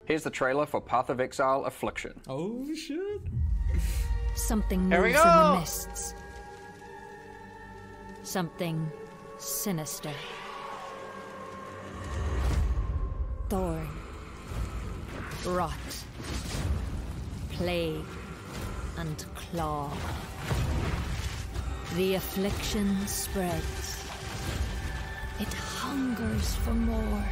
Here's the trailer for Path of Exile Affliction. Oh shit. Something moves in the mists. Something sinister. Thorn. Rot. Plague. And claw. The affliction spreads. It hungers for more.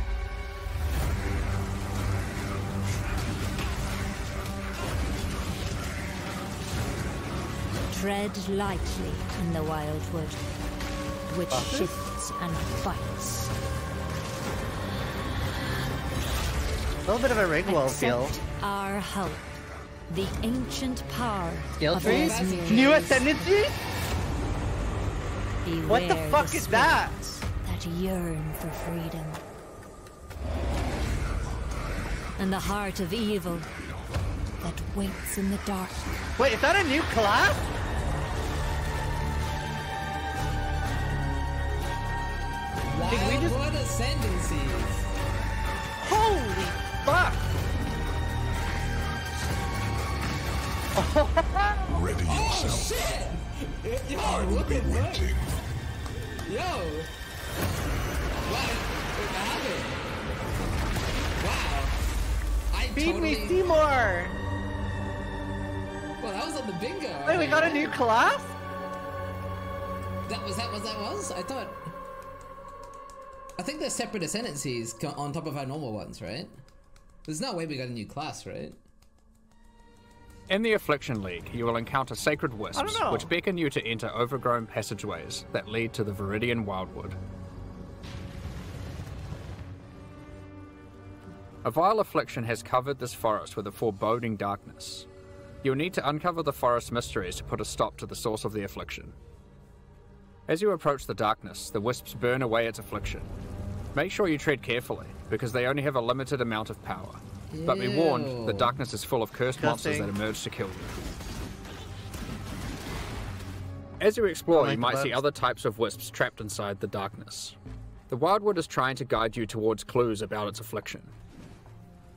Tread lightly in the Wildwood, which shifts and fights. A little bit of a Rigwell feel. Our help, the ancient power Skill of trees? Ascendancies. New Ascendancies? What the fuck is that? That yearn for freedom. And the heart of evil that waits in the dark. Wait, is that a new class? Wildwood Ascendancies. Holy fuck! Ready yourself. Shit! Yo, I will what be the fuck? waiting. Yo! What happened? Wow. I Feed totally... me Seymour! Well, that was on the bingo. Wait, we got a new class? That was what that was? I think they're separate ascendancies on top of our normal ones, right? There's no way we got a new class, right? In the Affliction League, you will encounter sacred wisps, know. which beckon you to enter overgrown passageways that lead to the Viridian Wildwood. A vile affliction has covered this forest with a foreboding darkness. You'll need to uncover the forest mysteries to put a stop to the source of the affliction. As you approach the darkness, the wisps burn away its affliction. Make sure you tread carefully, because they only have a limited amount of power. But be warned, the darkness is full of cursed monsters that emerge to kill you. As you explore, you might see other types of wisps trapped inside the darkness. The Wildwood is trying to guide you towards clues about its affliction.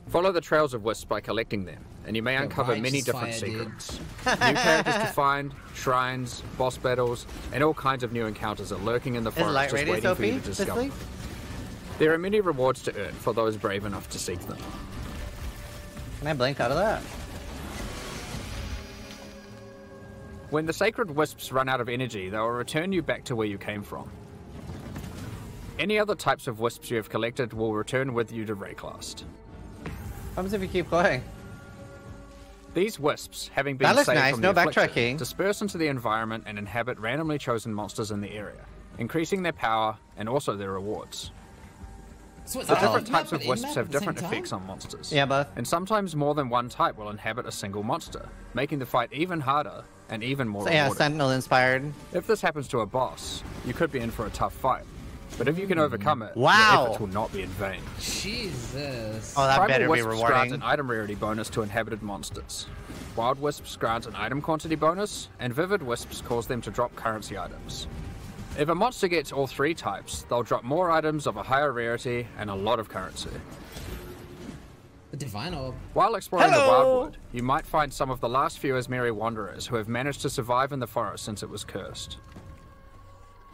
Follow the trails of wisps by collecting them, and you may uncover many different secrets. New characters to find, shrines, boss battles, and all kinds of new encounters are lurking in the forest just waiting for you to discover. There are many rewards to earn for those brave enough to seek them. Can I blink out of that? When the sacred wisps run out of energy, they will return you back to where you came from. Any other types of wisps you have collected will return with you to Rayclast. What happens if you keep going? These wisps, having been saved nice. from No the affliction, backtracking. disperse into the environment and inhabit randomly chosen monsters in the area, increasing their power and also their rewards. So The different types of wisps have different effects on monsters. Yeah, both. And sometimes more than one type will inhabit a single monster, making the fight even harder and even more Yeah, rewarding. Sentinel inspired. If this happens to a boss, you could be in for a tough fight. But if you can overcome it, Wow. your efforts will not be in vain. Jesus. Oh, that Primal better be wisps grant rewarding. an item rarity bonus to inhabited monsters. Wild wisps grant an item quantity bonus, and vivid wisps cause them to drop currency items. If a monster gets all three types, they'll drop more items of a higher rarity and a lot of currency. The Divine Orb. While exploring the Wildwood, you might find some of the last few Asmeri wanderers who have managed to survive in the forest since it was cursed.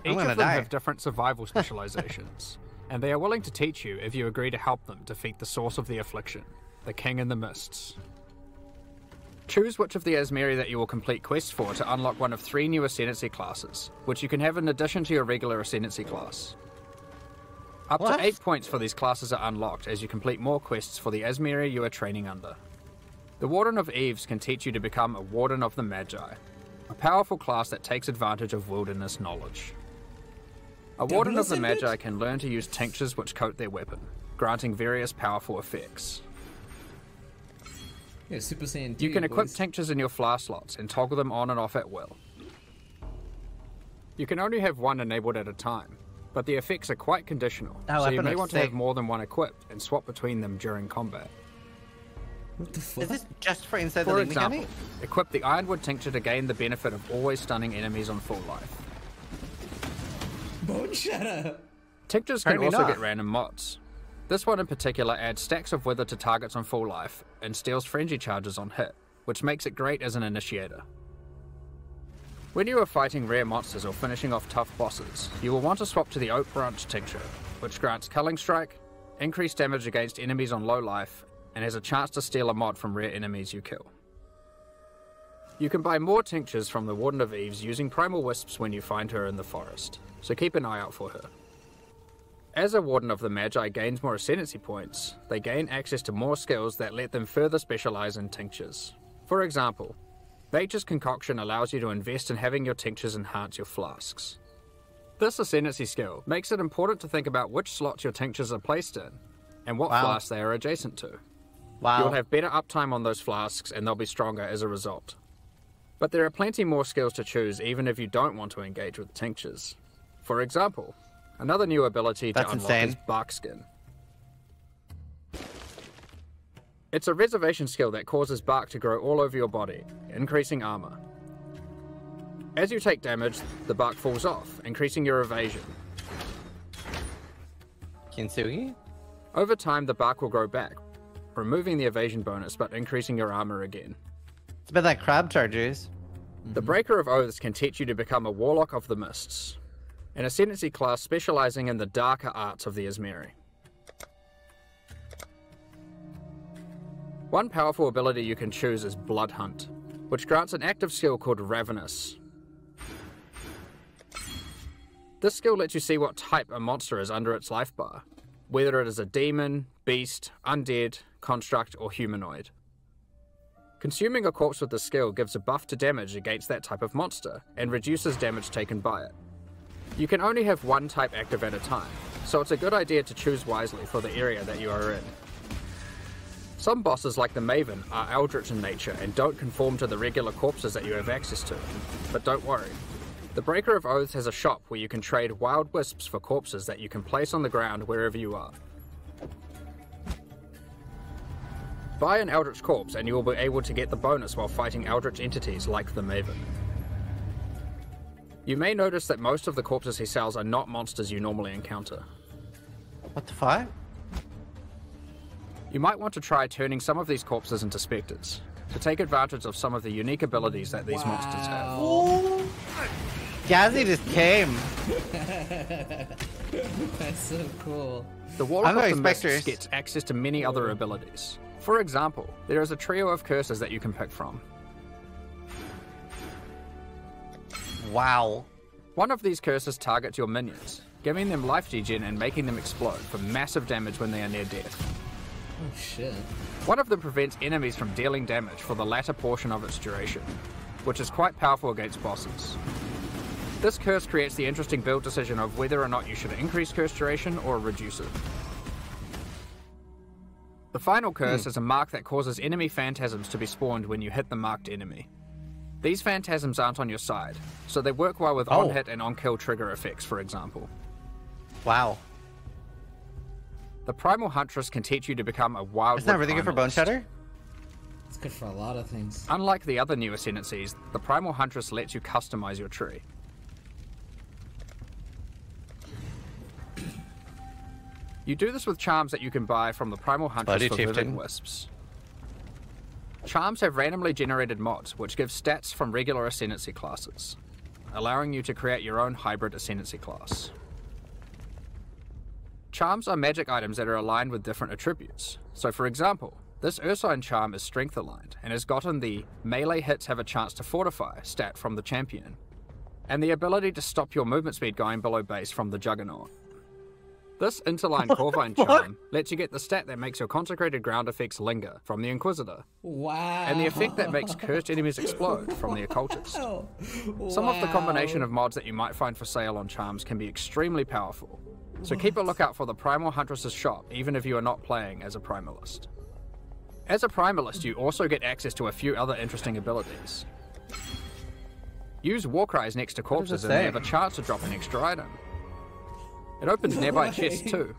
Each of them have different survival specializations, and they are willing to teach you if you agree to help them defeat the source of the affliction, the King in the Mists. Choose which of the Asmeri that you will complete quests for to unlock one of 3 new Ascendancy classes, which you can have in addition to your regular Ascendancy class. Up to 8 points for these classes are unlocked as you complete more quests for the Asmeri you are training under. The Warden of Eves can teach you to become a Warden of the Magi, a powerful class that takes advantage of wilderness knowledge. A Warden of the Magi can learn to use tinctures which coat their weapon, granting various powerful effects. Yeah, Super Saiyan 2, You can equip boys. tinctures in your flask slots and toggle them on and off at will. You can only have one enabled at a time, but the effects are quite conditional, so you may want to have more than one equipped and swap between them during combat. What the fuck? Is this just for inside the For league example, mechanic? equip the Ironwood Tincture to gain the benefit of always stunning enemies on full life. Bone Shatter! Tinctures can Apparently also not. get random mods. This one in particular adds stacks of wither to targets on full life and steals frenzy charges on hit, which makes it great as an initiator. When you are fighting rare monsters or finishing off tough bosses, you will want to swap to the Oak Branch Tincture, which grants Culling Strike, increased damage against enemies on low life, and has a chance to steal a mod from rare enemies you kill. You can buy more tinctures from the Warden of Eves using Primal Wisps when you find her in the forest, so keep an eye out for her. As a Warden of the Magi gains more Ascendancy points, they gain access to more skills that let them further specialize in tinctures. For example, Nature's Concoction allows you to invest in having your tinctures enhance your flasks. This Ascendancy skill makes it important to think about which slots your tinctures are placed in, and what flasks they are adjacent to. You'll have better uptime on those flasks and they'll be stronger as a result. But there are plenty more skills to choose even if you don't want to engage with tinctures. For example, another new ability to unlock is Bark Skin. It's a reservation skill that causes bark to grow all over your body, increasing armor. As you take damage, the bark falls off, increasing your evasion. Kintsugi? Over time, the bark will grow back, removing the evasion bonus but increasing your armor again. It's a bit like crab chargers. The Breaker of Oaths can teach you to become a Warlock of the Mists, an Ascendancy class specializing in the darker arts of the Izmeri. One powerful ability you can choose is Blood Hunt, which grants an active skill called Ravenous. This skill lets you see what type a monster is under its life bar, whether it is a demon, beast, undead, construct, or humanoid. Consuming a corpse with this skill gives a buff to damage against that type of monster, and reduces damage taken by it. You can only have one type active at a time, so it's a good idea to choose wisely for the area that you are in. Some bosses like the Maven are eldritch in nature and don't conform to the regular corpses that you have access to, but don't worry. The Breaker of Oaths has a shop where you can trade wild wisps for corpses that you can place on the ground wherever you are. Buy an Eldritch Corpse and you will be able to get the bonus while fighting Eldritch entities like the Maven. You may notice that most of the corpses he sells are not monsters you normally encounter. What the fuck? You might want to try turning some of these corpses into specters, to take advantage of some of the unique abilities that these monsters have. Gazzy just came. That's so cool. The Warlock of the Mists gets access to many other abilities. For example, there is a trio of curses that you can pick from. Wow. One of these curses targets your minions, giving them life degen and making them explode for massive damage when they are near death. Oh shit. One of them prevents enemies from dealing damage for the latter portion of its duration, which is quite powerful against bosses. This curse creates the interesting build decision of whether or not you should increase curse duration or reduce it. The final curse is a mark that causes enemy phantasms to be spawned when you hit the marked enemy. These phantasms aren't on your side, so they work well with on-hit and on-kill trigger effects, for example. Wow. The Primal Huntress can teach you to become a Wildwood. Isn't that really good for Bone Shatter? It's good for a lot of things. Unlike the other new Ascendancies, the Primal Huntress lets you customize your tree. You do this with charms that you can buy from the Primal Huntress for Living Wisps. Charms have randomly generated mods, which give stats from regular Ascendancy classes, allowing you to create your own hybrid Ascendancy class. Charms are magic items that are aligned with different attributes. So for example, this Ursine charm is strength aligned, and has gotten the melee hits have a chance to fortify stat from the champion, and the ability to stop your movement speed going below base from the Juggernaut. This interlined Corvine charm lets you get the stat that makes your consecrated ground effects linger from the Inquisitor. Wow. And the effect that makes cursed enemies explode from the Occultist. Wow. Some of the combination of mods that you might find for sale on charms can be extremely powerful. So keep a lookout for the Primal Huntress's shop even if you are not playing as a Primalist. As a Primalist, you also get access to a few other interesting abilities. Use Warcries next to corpses and they have a chance to drop an extra item. It opens nearby chests too.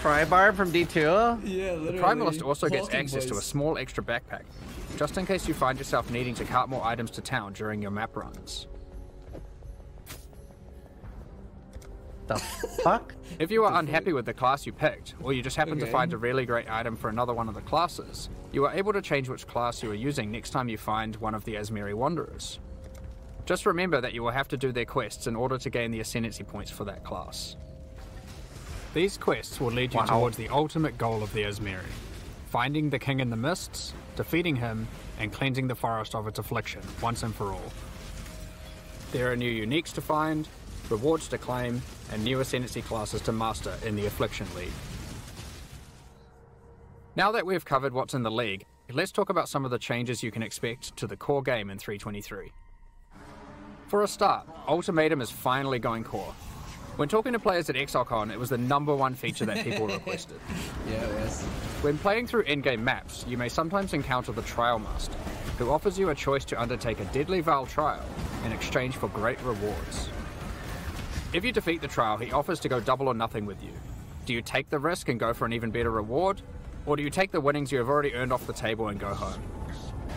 Crybarb from D2? Yeah, literally. The Primalist also gets access to a small extra backpack, just in case you find yourself needing to cart more items to town during your map runs. The fuck? If you are unhappy with the class you picked, or you just happen to find a really great item for another one of the classes, you are able to change which class you are using next time you find one of the Asmeri Wanderers. Just remember that you will have to do their quests in order to gain the Ascendancy points for that class. These quests will lead you towards the ultimate goal of the Asmeri: finding the King in the Mists, defeating him, and cleansing the forest of its affliction once and for all. There are new uniques to find, rewards to claim, and new Ascendancy classes to master in the Affliction League. Now that we've covered what's in the League, let's talk about some of the changes you can expect to the core game in 3.23. For a start, Ultimatum is finally going core. When talking to players at ExileCon, it was the #1 feature that people requested. Yeah, it was. When playing through in-game maps, you may sometimes encounter the Trial Master, who offers you a choice to undertake a deadly Val trial in exchange for great rewards. If you defeat the trial, he offers to go double or nothing with you. Do you take the risk and go for an even better reward? Or do you take the winnings you have already earned off the table and go home?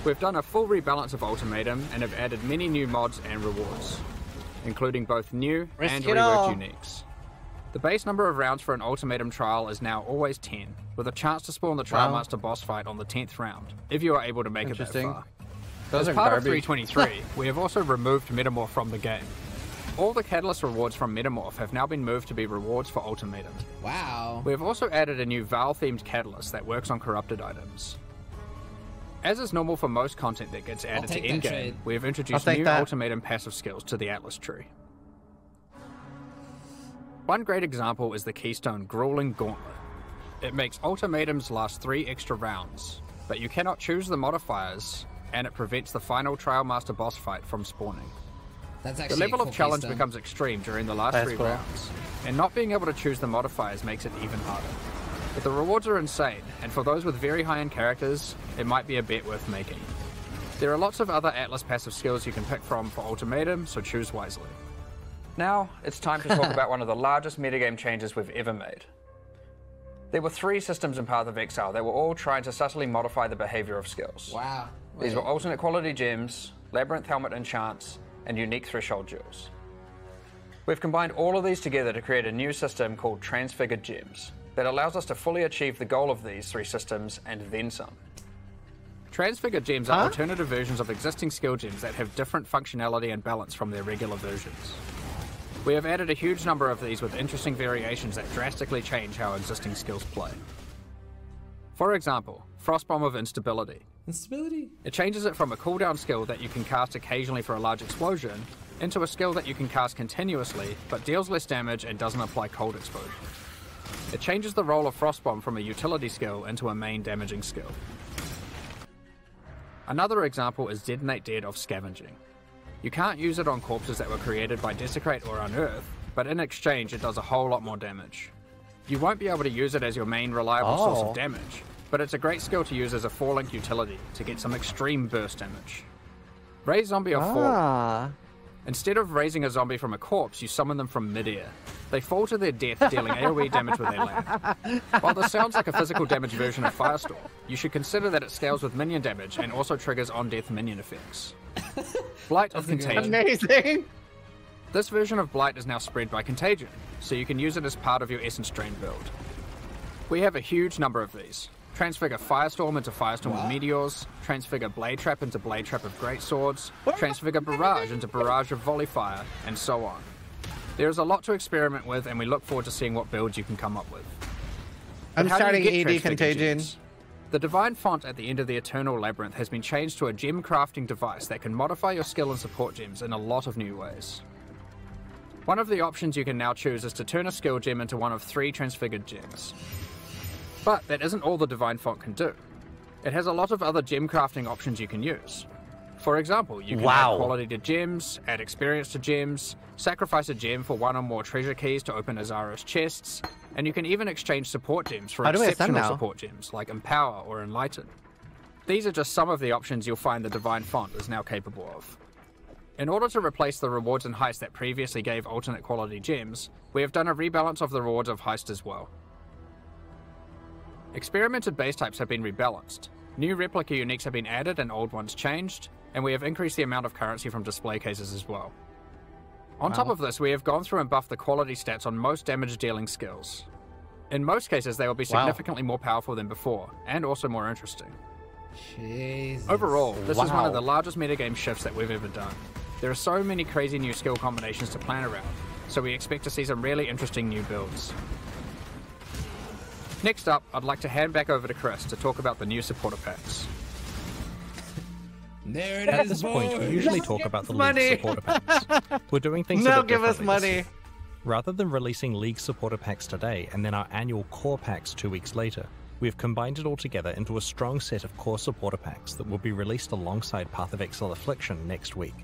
We've done a full rebalance of Ultimatum and have added many new mods and rewards, including both new and reworked uniques. The base number of rounds for an Ultimatum trial is now always 10, with a chance to spawn the Trial Master boss fight on the 10th round, if you are able to make it that far. As part of 3.23, we have also removed Metamorph from the game. All the Catalyst rewards from Metamorph have now been moved to be rewards for Ultimatum. Wow. We have also added a new Val-themed Catalyst that works on corrupted items. As is normal for most content that gets added to in-game, we have introduced new Ultimatum passive skills to the Atlas tree. One great example is the Keystone Grueling Gauntlet. It makes Ultimatums last 3 extra rounds, but you cannot choose the modifiers, and it prevents the final Trial Master boss fight from spawning. That's the level of challenge becomes extreme during the last 3 rounds, and not being able to choose the modifiers makes it even harder. But the rewards are insane, and for those with very high-end characters, it might be a bet worth making. There are lots of other Atlas passive skills you can pick from for Ultimatum, so choose wisely. Now, it's time to talk about one of the largest metagame changes we've ever made. There were 3 systems in Path of Exile that were all trying to subtly modify the behavior of skills. Wow. These were alternate quality gems, Labyrinth Helmet enchants, and unique threshold jewels. We've combined all of these together to create a new system called Transfigured Gems that allows us to fully achieve the goal of these 3 systems and then some. Transfigured Gems are alternative versions of existing skill gems that have different functionality and balance from their regular versions. We have added a huge number of these with interesting variations that drastically change how existing skills play. For example, Frostbomb of Instability. Instability? It changes it from a cooldown skill that you can cast occasionally for a large explosion into a skill that you can cast continuously but deals less damage and doesn't apply cold exposure. It changes the role of Frostbomb from a utility skill into a main damaging skill. Another example is Detonate Dead of Scavenging. You can't use it on corpses that were created by Desecrate or Unearth, but in exchange it does a whole lot more damage. You won't be able to use it as your main reliable source of damage, but it's a great skill to use as a 4-link utility to get some extreme burst damage. Raise Zombie of Fall. Instead of raising a zombie from a corpse, you summon them from mid-air. They fall to their death, dealing AoE damage with their land. While this sounds like a physical damage version of Firestorm, you should consider that it scales with minion damage and also triggers on-death minion effects. Blight of Contagion. Amazing! This version of Blight is now spread by Contagion, so you can use it as part of your Essence Drain build. We have a huge number of these. Transfigure Firestorm into Firestorm of Meteors, Transfigure Blade Trap into Blade Trap of Greatswords, Transfigure Barrage into Barrage of Volley Fire, and so on. There is a lot to experiment with, and we look forward to seeing what builds you can come up with. I'm starting ED Contagion. Gems? The Divine Font at the end of the Eternal Labyrinth has been changed to a gem crafting device that can modify your skill and support gems in a lot of new ways. One of the options you can now choose is to turn a skill gem into one of 3 Transfigured Gems. But that isn't all the Divine Font can do. It has a lot of other gem crafting options you can use. For example, you can add quality to gems, add experience to gems, sacrifice a gem for 1 or more treasure keys to open Azaros chests, and you can even exchange support gems for exceptional support gems like Empower or Enlighten. These are just some of the options you'll find the Divine Font is now capable of. In order to replace the rewards in Heist that previously gave alternate quality gems, we have done a rebalance of the rewards of Heist as well. Experimented base types have been rebalanced, new replica uniques have been added and old ones changed, and we have increased the amount of currency from display cases as well. On top of this, we have gone through and buffed the quality stats on most damage-dealing skills. In most cases, they will be significantly more powerful than before, and also more interesting. Jesus. Overall, this is one of the largest metagame shifts that we've ever done. There are so many crazy new skill combinations to plan around, so we expect to see some really interesting new builds. Next up, I'd like to hand back over to Chris to talk about the new supporter packs. There it is, At this point, we usually talk about the League supporter packs. We're doing things a bit give us differently this money. year. Rather than releasing League supporter packs today and then our annual core packs 2 weeks later, we have combined it all together into a strong set of core supporter packs that will be released alongside Path of Exile Affliction next week.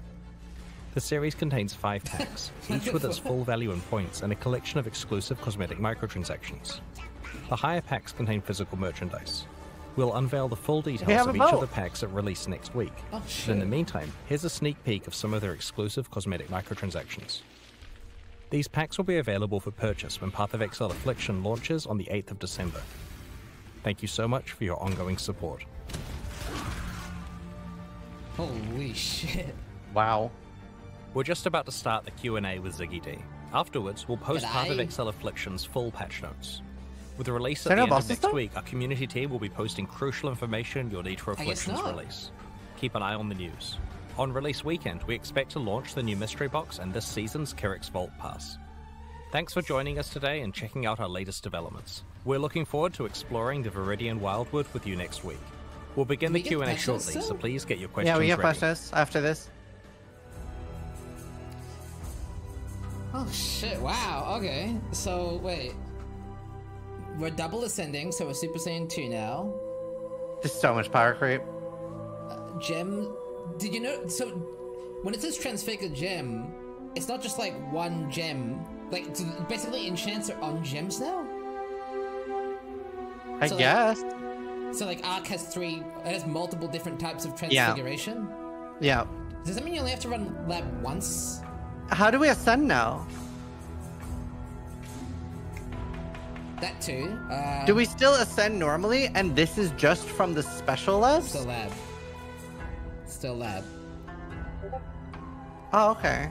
The series contains 5 packs, each with its full value in points and a collection of exclusive cosmetic microtransactions. The higher packs contain physical merchandise. We'll unveil the full details of each of the packs at release next week. Oh, But in the meantime, here's a sneak peek of some of their exclusive cosmetic microtransactions. These packs will be available for purchase when Path of Exile Affliction launches on the 8th of December. Thank you so much for your ongoing support. Holy shit. Wow. We're just about to start the Q&A with Ziggy D. Afterwards, we'll post Path of G'day. Exile Affliction's full patch notes. With the release at Send the our end of bosses next though? week, our community team will be posting crucial information you'll need for I guess Affliction's not. release. Keep an eye on the news. On release weekend, we expect to launch the new mystery box and this season's Kyrix Vault Pass. Thanks for joining us today and checking out our latest developments. We're looking forward to exploring the Viridian Wildwood with you next week. We'll begin the we get Q&A questions shortly, so still? please get your questions Yeah, we get ready. questions after this. Oh shit, wow, okay. So, wait. We're double ascending, so we're Super Saiyan 2 now. Just so much power creep. Gem... Did you know... So, when it says Transfigured Gem, it's not just like one gem. Like, so basically enchants are on gems now? I So, like, guess. So, like, Arc has it has multiple different types of transfiguration? Yeah. Does that mean you only have to run lab once? How do we ascend now? That too. Do we still ascend normally, and this is just from the special labs? Still lab. Still lab. Oh, okay.